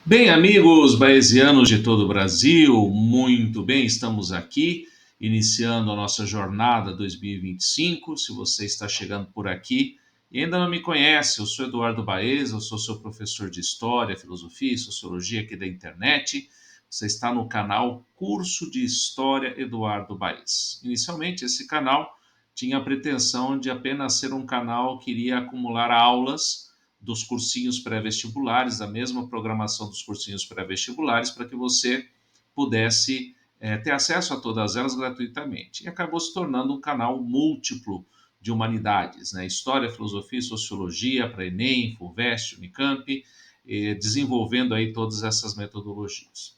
Bem, amigos baesianos de todo o Brasil, muito bem, estamos aqui iniciando a nossa jornada 2025. Se você está chegando por aqui e ainda não me conhece, eu sou Eduardo Baeza, eu sou seu professor de História, Filosofia e Sociologia aqui da internet. Você está no canal Curso de História Eduardo Baez. Inicialmente, esse canal tinha a pretensão de apenas ser um canal que iria acumular aulas dos cursinhos pré-vestibulares, a mesma programação dos cursinhos pré-vestibulares, para que você pudesse ter acesso a todas elas gratuitamente. E acabou se tornando um canal múltiplo de humanidades, né? História, filosofia e sociologia para Enem, FUVEST, Unicamp, desenvolvendo aí todas essas metodologias.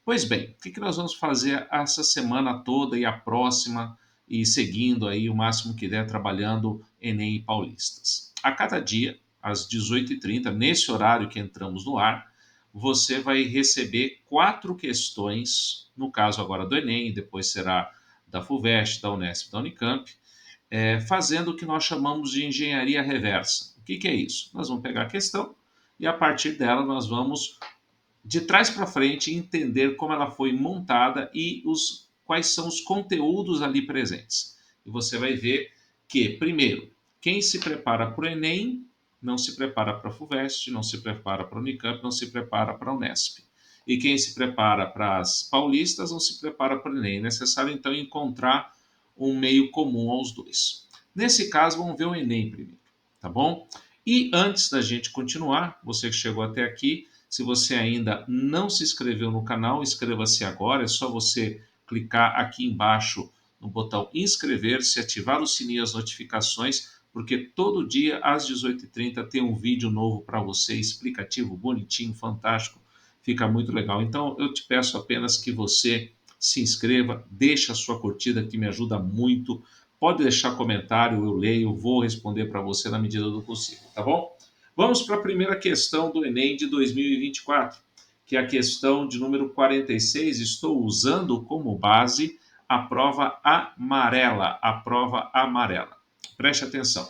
Pois bem, o que nós vamos fazer essa semana toda e a próxima e seguindo aí o máximo que der trabalhando Enem e Paulistas? A cada dia, às 18h30, nesse horário que entramos no ar, você vai receber 4 questões, no caso agora do Enem, depois será da FUVEST, da Unesp, da Unicamp, fazendo o que nós chamamos de engenharia reversa. O que é isso? Nós vamos pegar a questão e a partir dela nós vamos de trás para frente entender como ela foi montada e quais são os conteúdos ali presentes. E você vai ver que, primeiro, quem se prepara para o Enem não se prepara para a FUVEST, não se prepara para a Unicamp, não se prepara para a Unesp. E quem se prepara para as paulistas não se prepara para o Enem. É necessário, então, encontrar um meio comum aos dois. Nesse caso, vamos ver o Enem primeiro, tá bom? E antes da gente continuar, você que chegou até aqui, se você ainda não se inscreveu no canal, inscreva-se agora. É só você clicar aqui embaixo no botão inscrever-se, ativar o sininho e as notificações, porque todo dia às 18h30 tem um vídeo novo para você, explicativo, bonitinho, fantástico. Fica muito legal. Então eu te peço apenas que você se inscreva, deixe a sua curtida que me ajuda muito. Pode deixar comentário, eu leio, vou responder para você na medida do possível, tá bom? Vamos para a primeira questão do Enem de 2024, que é a questão de número 46. Estou usando como base a prova amarela. A prova amarela. Preste atenção.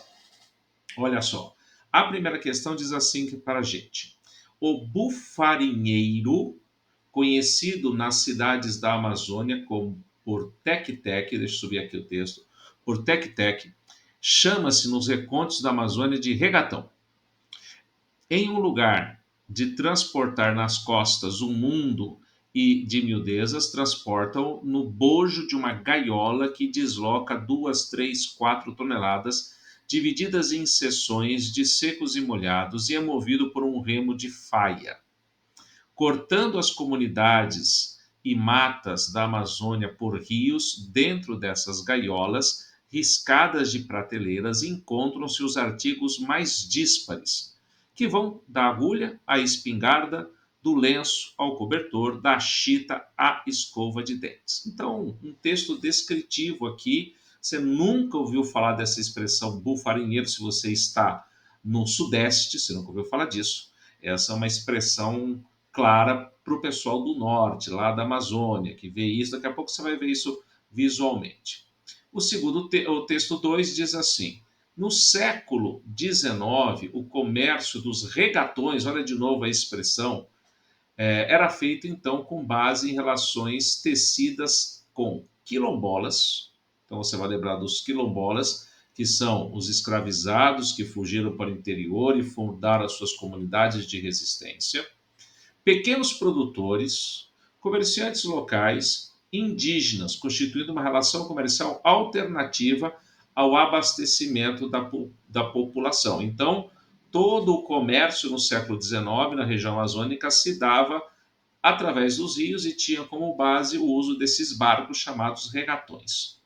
Olha só. A primeira questão diz assim para a gente. O bufarinheiro, conhecido nas cidades da Amazônia como por tec-tec, deixa eu subir aqui o texto, por tec-tec, chama-se nos recontos da Amazônia de regatão. Em um lugar de transportar nas costas um mundo e de miudezas, transportam no bojo de uma gaiola que desloca 2, 3, 4 toneladas, divididas em seções de secos e molhados, e é movido por um remo de faia. Cortando as comunidades e matas da Amazônia por rios, dentro dessas gaiolas, riscadas de prateleiras, encontram-se os artigos mais díspares, que vão da agulha à espingarda, do lenço ao cobertor, da chita à escova de dentes. Então, um texto descritivo aqui. Você nunca ouviu falar dessa expressão bufarinheiro se você está no Sudeste, você nunca ouviu falar disso. Essa é uma expressão clara para o pessoal do norte, lá da Amazônia, que vê isso. Daqui a pouco você vai ver isso visualmente. O texto 2 diz assim: no século XIX, o comércio dos regatões, olha de novo a expressão, era feito então com base em relações tecidas com quilombolas. Então você vai lembrar dos quilombolas, que são os escravizados que fugiram para o interior e fundaram as suas comunidades de resistência, pequenos produtores, comerciantes locais, indígenas, constituindo uma relação comercial alternativa ao abastecimento da população. Então, todo o comércio no século XIX, na região amazônica, se dava através dos rios e tinha como base o uso desses barcos chamados regatões.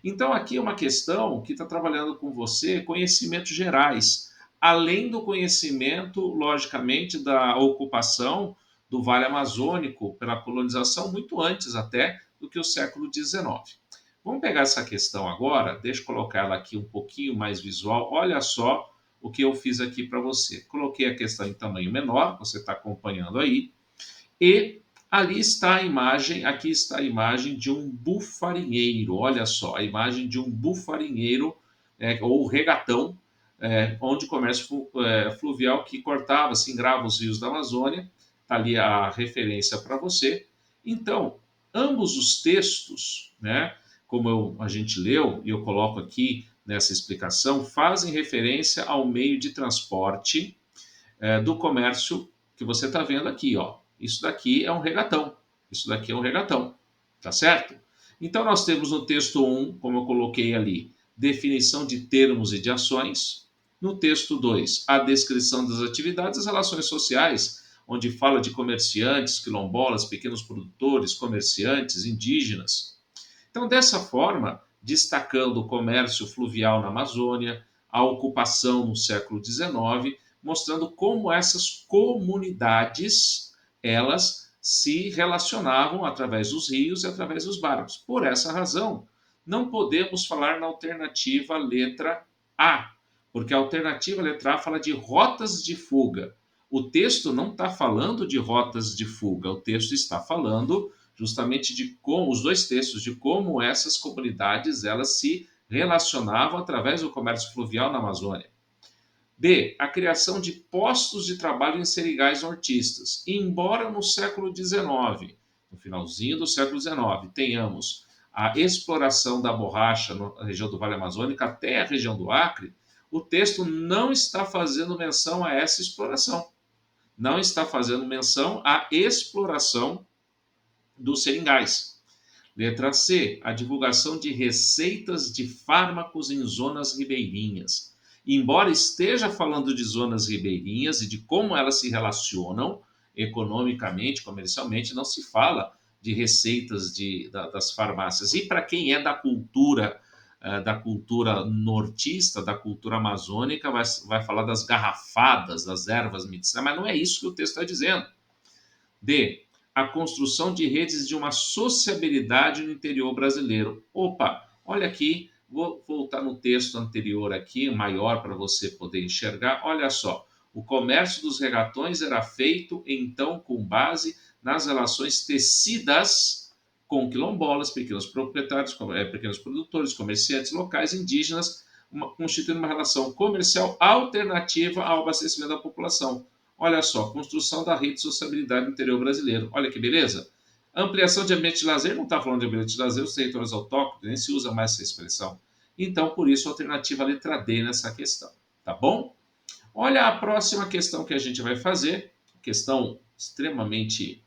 Então, aqui é uma questão que está trabalhando com você conhecimentos gerais, além do conhecimento, logicamente, da ocupação do Vale Amazônico pela colonização, muito antes até do que o século XIX. Vamos pegar essa questão agora, deixa eu colocar ela aqui um pouquinho mais visual. Olha só o que eu fiz aqui para você. Coloquei a questão em tamanho menor, você está acompanhando aí, e ali está a imagem, aqui está a imagem de um bufarinheiro. Olha só, a imagem de um bufarinheiro, ou regatão, onde o comércio fluvial que cortava, singrava os rios da Amazônia, está ali a referência para você. Então, ambos os textos, né, como a gente leu, e eu coloco aqui nessa explicação, fazem referência ao meio de transporte do comércio que você está vendo aqui, ó. Isso daqui é um regatão. Isso daqui é um regatão, tá certo? Então nós temos no texto 1, como eu coloquei ali, definição de termos e de ações. No texto 2, a descrição das atividades e as relações sociais, onde fala de comerciantes, quilombolas, pequenos produtores, comerciantes, indígenas. Então, dessa forma, destacando o comércio fluvial na Amazônia, a ocupação no século XIX, mostrando como essas comunidades elas se relacionavam através dos rios e através dos barcos. Por essa razão, não podemos falar na alternativa letra A, porque a alternativa letra A fala de rotas de fuga. O texto não está falando de rotas de fuga, o texto está falando justamente de como os dois textos de como essas comunidades elas se relacionavam através do comércio fluvial na Amazônia. B. A criação de postos de trabalho em seringais nortistas. Embora no século XIX, no finalzinho do século XIX, tenhamos a exploração da borracha na região do Vale Amazônico até a região do Acre, o texto não está fazendo menção a essa exploração. Não está fazendo menção à exploração dos seringais. Letra C. A divulgação de receitas de fármacos em zonas ribeirinhas. Embora esteja falando de zonas ribeirinhas e de como elas se relacionam economicamente, comercialmente, não se fala de receitas das farmácias. E para quem é da cultura nortista, da cultura amazônica, vai falar das garrafadas, das ervas medicinais, mas não é isso que o texto está dizendo. D. A construção de redes de uma sociabilidade no interior brasileiro. Opa, olha aqui, vou voltar no texto anterior aqui, maior para você poder enxergar. Olha só, o comércio dos regatões era feito então com base nas relações tecidas com quilombolas, pequenos proprietários, pequenos produtores, comerciantes locais, indígenas, constituindo uma relação comercial alternativa ao abastecimento da população. Olha só, construção da rede de sociabilidade no interior brasileiro. Olha que beleza. Ampliação de ambiente de lazer, não está falando de ambiente de lazer, os territórios autóctones, nem se usa mais essa expressão. Então, por isso, a alternativa letra D nessa questão. Tá bom? Olha a próxima questão que a gente vai fazer, questão extremamente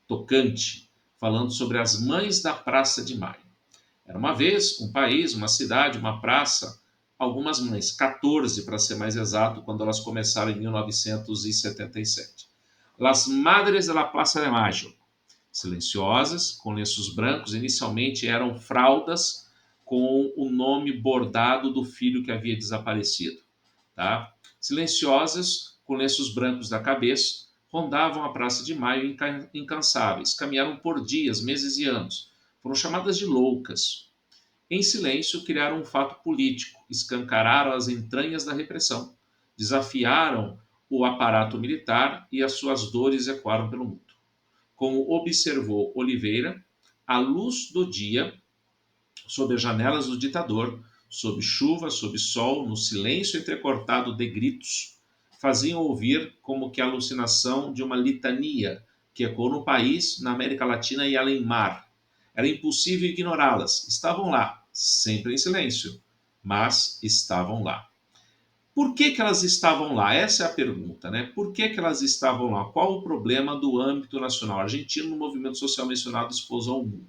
tocante, falando sobre as mães da Praça de Maio. Era uma vez um país, uma cidade, uma praça, algumas mães, 14 para ser mais exato, quando elas começaram em 1977. Las Madres de la Plaza de Mayo, silenciosas, com lenços brancos, inicialmente eram fraldas com o nome bordado do filho que havia desaparecido. Tá? Silenciosas, com lenços brancos da cabeça, rondavam a Praça de Maio incansáveis, caminharam por dias, meses e anos. Foram chamadas de loucas. Em silêncio, criaram um fato político, escancararam as entranhas da repressão, desafiaram o aparato militar e as suas dores ecoaram pelo mundo. Como observou Oliveira, a luz do dia, sob as janelas do ditador, sob chuva, sob sol, no silêncio entrecortado de gritos, faziam ouvir como que a alucinação de uma litania que ecoou no país, na América Latina e além mar. Era impossível ignorá-las. Estavam lá, sempre em silêncio, mas estavam lá. Por que elas estavam lá? Essa é a pergunta, né? Por que elas estavam lá? Qual o problema do âmbito nacional argentino no movimento social mencionado exposto ao mundo?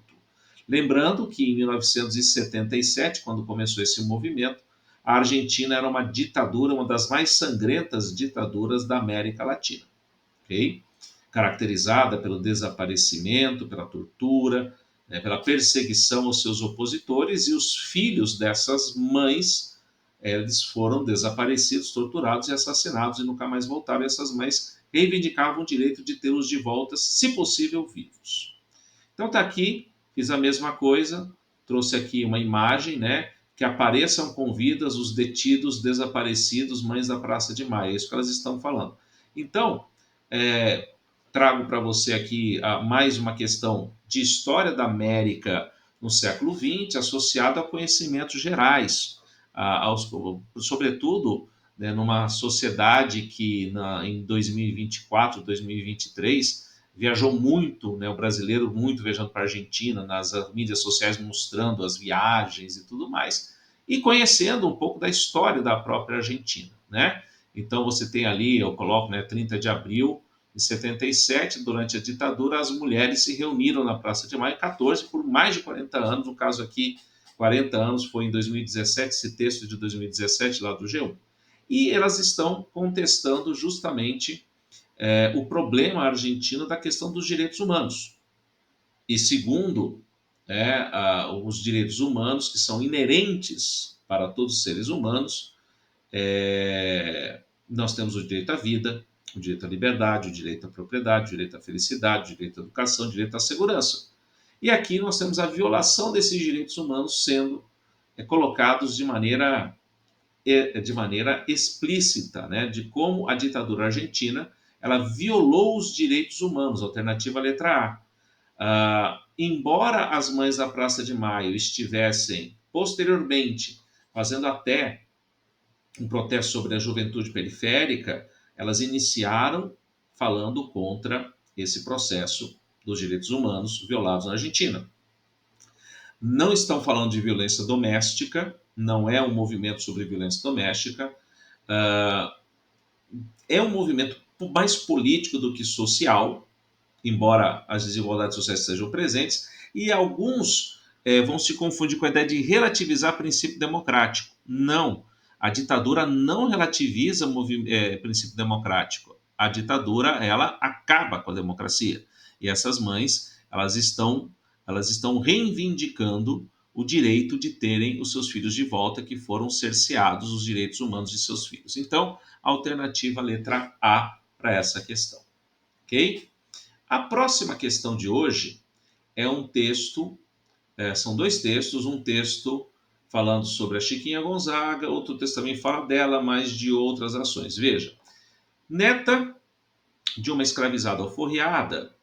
Lembrando que em 1977, quando começou esse movimento, a Argentina era uma ditadura, uma das mais sangrentas ditaduras da América Latina, ok? Caracterizada pelo desaparecimento, pela tortura, né, pela perseguição aos seus opositores, e os filhos dessas mães, eles foram desaparecidos, torturados e assassinados e nunca mais voltaram. E essas mães reivindicavam o direito de tê-los de volta, se possível, vivos. Então tá aqui, fiz a mesma coisa, trouxe aqui uma imagem, né, que apareçam com vidas os detidos, desaparecidos, mães da Praça de Maio, é isso que elas estão falando. Então, trago para você aqui mais uma questão de história da América no século XX, associada a conhecimentos gerais, sobretudo né, numa sociedade que em 2024, 2023, viajou muito, né, o brasileiro muito viajando para a Argentina, nas mídias sociais mostrando as viagens e tudo mais, e conhecendo um pouco da história da própria Argentina, né? Então você tem ali, eu coloco, né, 30 de abril de 77, durante a ditadura, as mulheres se reuniram na Praça de Maio 14 por mais de 40 anos, no caso aqui, 40 anos foi em 2017, esse texto de 2017 lá do G1. E elas estão contestando justamente o problema argentino da questão dos direitos humanos. E segundo os direitos humanos, que são inerentes para todos os seres humanos, nós temos o direito à vida, o direito à liberdade, o direito à propriedade, o direito à felicidade, o direito à educação, o direito à segurança. E aqui nós temos a violação desses direitos humanos sendo colocados de maneira explícita, né, de como a ditadura argentina ela violou os direitos humanos, alternativa letra A. Embora as mães da Praça de Maio estivessem posteriormente fazendo até um protesto sobre a juventude periférica, elas iniciaram falando contra esse processo dos direitos humanos violados na Argentina. Não estão falando de violência doméstica, não é um movimento sobre violência doméstica, é um movimento mais político do que social, embora as desigualdades sociais sejam presentes, e alguns vão se confundir com a ideia de relativizar o princípio democrático. Não, a ditadura não relativiza o princípio democrático. A ditadura, ela acaba com a democracia. E essas mães, elas estão reivindicando o direito de terem os seus filhos de volta, que foram cerceados os direitos humanos de seus filhos. Então, alternativa letra A para essa questão. Ok? A próxima questão de hoje é um texto, são dois textos, um texto falando sobre a Chiquinha Gonzaga, outro texto também fala dela, mas de outras ações. Veja, neta de uma escravizada alforriada,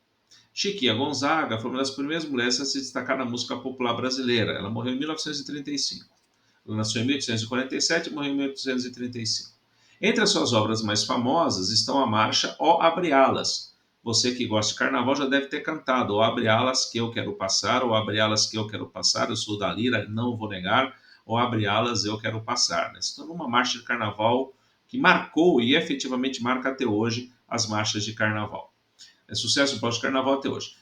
Chiquinha Gonzaga foi uma das primeiras mulheres a se destacar na música popular brasileira. Ela morreu em 1935. Ela nasceu em 1847 e morreu em 1835. Entre as suas obras mais famosas estão a marcha Ó Abre Alas. Você que gosta de carnaval já deve ter cantado Ó Abre Alas que eu quero passar, Ó Abre Alas que eu quero passar, eu sou da Lira, não vou negar, Ó Abre Alas eu quero passar. Se tornou uma marcha de carnaval que marcou e efetivamente marca até hoje as marchas de carnaval. É sucesso no pós-carnaval até hoje.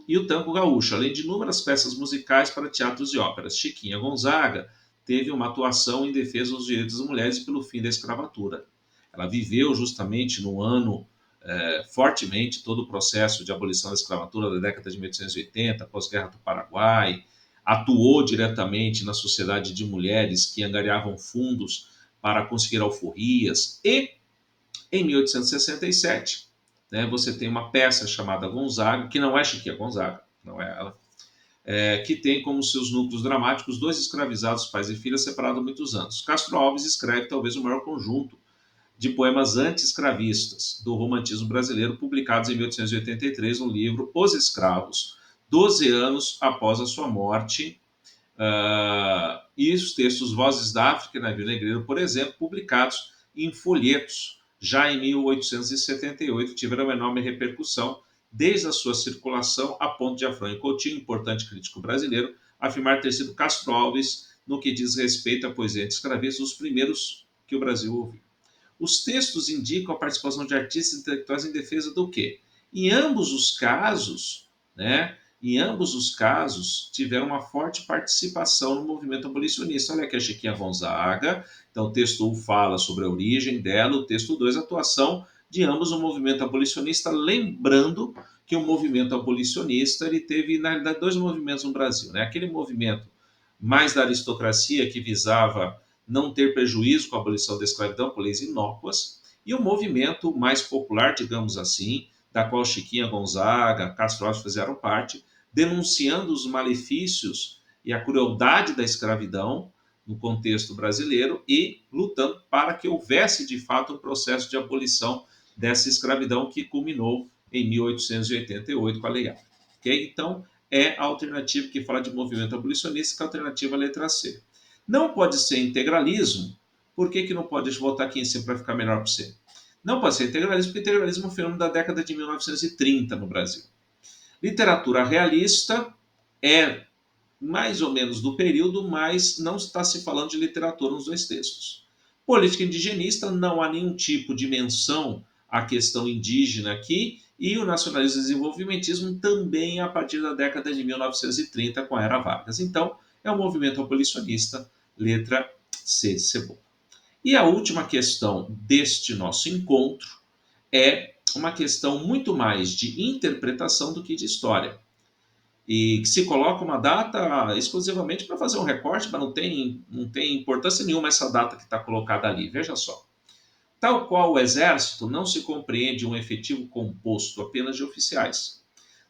E o tango gaúcho, além de inúmeras peças musicais para teatros e óperas. Chiquinha Gonzaga teve uma atuação em defesa dos direitos das mulheres e pelo fim da escravatura. Ela viveu justamente no ano, fortemente, todo o processo de abolição da escravatura da década de 1880, pós-guerra do Paraguai, atuou diretamente na sociedade de mulheres que angariavam fundos para conseguir alforrias e, em 1867, né, você tem uma peça chamada Gonzaga, que não é Chiquinha Gonzaga, não é ela, que tem como seus núcleos dramáticos dois escravizados, pais e filhas, separados há muitos anos. Castro Alves escreve talvez o maior conjunto de poemas anti-escravistas do romantismo brasileiro, publicados em 1883 no livro Os Escravos, 12 anos após a sua morte, e os textos Vozes da África e Navio Negreiro, por exemplo, publicados em folhetos já em 1878, tiveram uma enorme repercussão desde a sua circulação, a ponto de Afrânio Coutinho, importante crítico brasileiro, afirmar ter sido Castro Alves, no que diz respeito à poesia anti-escravista, os primeiros que o Brasil ouviu. Os textos indicam a participação de artistas intelectuais em defesa do quê? Em ambos os casos, né, tiveram uma forte participação no movimento abolicionista. Olha aqui a Chiquinha Gonzaga. Então, o texto 1 fala sobre a origem dela, o texto 2, a atuação de ambos no movimento abolicionista, lembrando que o movimento abolicionista ele teve, na realidade, dois movimentos no Brasil. Né? Aquele movimento mais da aristocracia, que visava não ter prejuízo com a abolição da escravidão por leis inócuas, e o movimento mais popular, digamos assim, da qual Chiquinha Gonzaga, Castro Alves fizeram parte, denunciando os malefícios e a crueldade da escravidão no contexto brasileiro e lutando para que houvesse de fato um processo de abolição dessa escravidão que culminou em 1888 com a Lei Áurea. Okay? Então, é a alternativa que fala de movimento abolicionista, que é a alternativa letra C. Não pode ser integralismo, Por que não pode? Deixa eu voltar aqui em cima para ficar melhor para você. Não pode ser integralismo, porque integralismo é um fenômeno da década de 1930 no Brasil. Literatura realista é mais ou menos do período, mas não está se falando de literatura nos dois textos. Política indigenista, não há nenhum tipo de menção à questão indígena aqui, e o nacionalismo e desenvolvimentismo também a partir da década de 1930, com a Era Vargas. Então, é um movimento abolicionista, letra C de cebola. E a última questão deste nosso encontro é uma questão muito mais de interpretação do que de história. E que se coloca uma data exclusivamente para fazer um recorte, mas não tem importância nenhuma essa data que está colocada ali. Veja só. Tal qual o Exército, não se compreende um efetivo composto apenas de oficiais.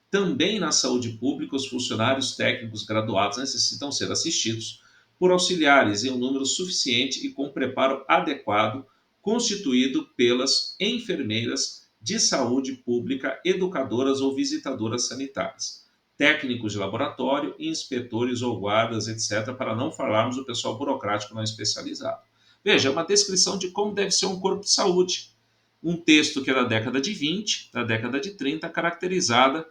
Também na saúde pública, os funcionários técnicos graduados necessitam ser assistidos por auxiliares em um número suficiente e com preparo adequado, constituído pelas enfermeiras de saúde pública, educadoras ou visitadoras sanitárias, técnicos de laboratório, inspetores ou guardas, etc., para não falarmos do pessoal burocrático não especializado. Veja, é uma descrição de como deve ser um corpo de saúde. Um texto que é da década de 20, da década de 30, caracterizada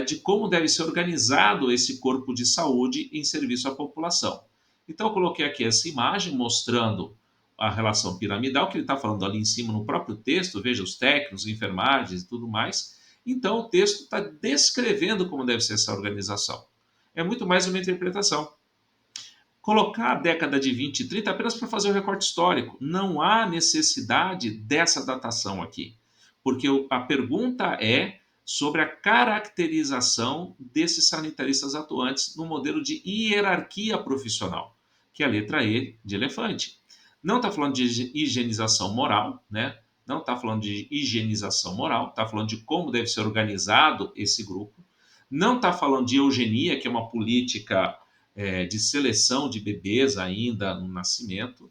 de como deve ser organizado esse corpo de saúde em serviço à população. Então, eu coloquei aqui essa imagem mostrando a relação piramidal, que ele está falando ali em cima no próprio texto, veja os técnicos, enfermagens e tudo mais. Então, o texto está descrevendo como deve ser essa organização. É muito mais uma interpretação. Colocar a década de 20 e 30 apenas para fazer o recorte histórico. Não há necessidade dessa datação aqui, porque a pergunta é sobre a caracterização desses sanitaristas atuantes no modelo de hierarquia profissional, que é a letra E de elefante. Não está falando de higienização moral, né? Não está falando de higienização moral, está falando de como deve ser organizado esse grupo. Não está falando de eugenia, que é uma política de seleção de bebês ainda no nascimento.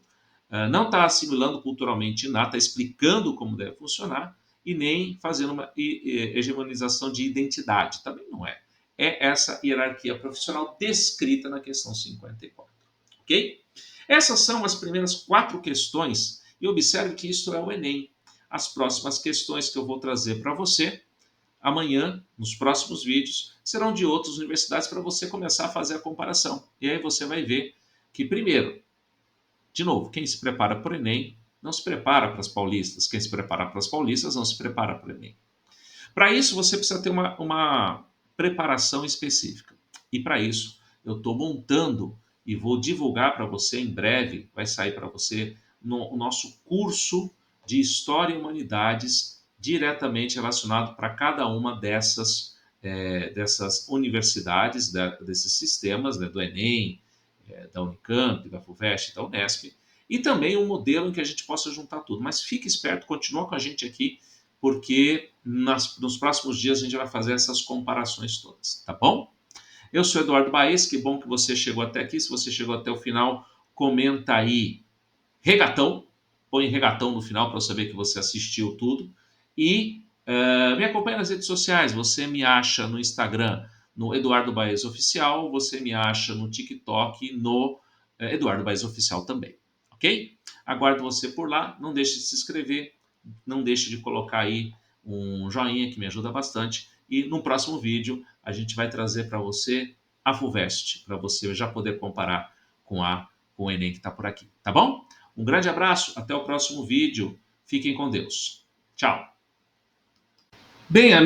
Não está assimilando culturalmente nada, está explicando como deve funcionar e nem fazendo uma hegemonização de identidade. Também não é. É essa hierarquia profissional descrita na questão 54. Ok? Essas são as primeiras 4 questões e observe que isto é o Enem. As próximas questões que eu vou trazer para você amanhã, nos próximos vídeos, serão de outras universidades para você começar a fazer a comparação. E aí você vai ver que, primeiro, de novo, quem se prepara para o Enem não se prepara para as paulistas. Quem se prepara para as paulistas não se prepara para o Enem. Para isso, você precisa ter uma preparação específica. E para isso, eu estou montando e vou divulgar para você em breve, vai sair para você no nosso curso de História e Humanidades, diretamente relacionado para cada uma dessas universidades, desses sistemas, né, do Enem, da Unicamp, da FUVEST, da Unesp, e também um modelo em que a gente possa juntar tudo. Mas fique esperto, continua com a gente aqui, porque nos próximos dias a gente vai fazer essas comparações todas, tá bom? Eu sou Eduardo Baez, que bom que você chegou até aqui. Se você chegou até o final, comenta aí regatão, põe regatão no final para eu saber que você assistiu tudo. E me acompanha nas redes sociais, você me acha no Instagram, no Eduardo Baez Oficial, você me acha no TikTok, no Eduardo Baez Oficial também, ok? Aguardo você por lá, não deixe de se inscrever, não deixe de colocar aí um joinha que me ajuda bastante. E no próximo vídeo a gente vai trazer para você a FUVEST, para você já poder comparar com o Enem que está por aqui, tá bom? Um grande abraço, até o próximo vídeo. Fiquem com Deus. Tchau. Bem, amigos.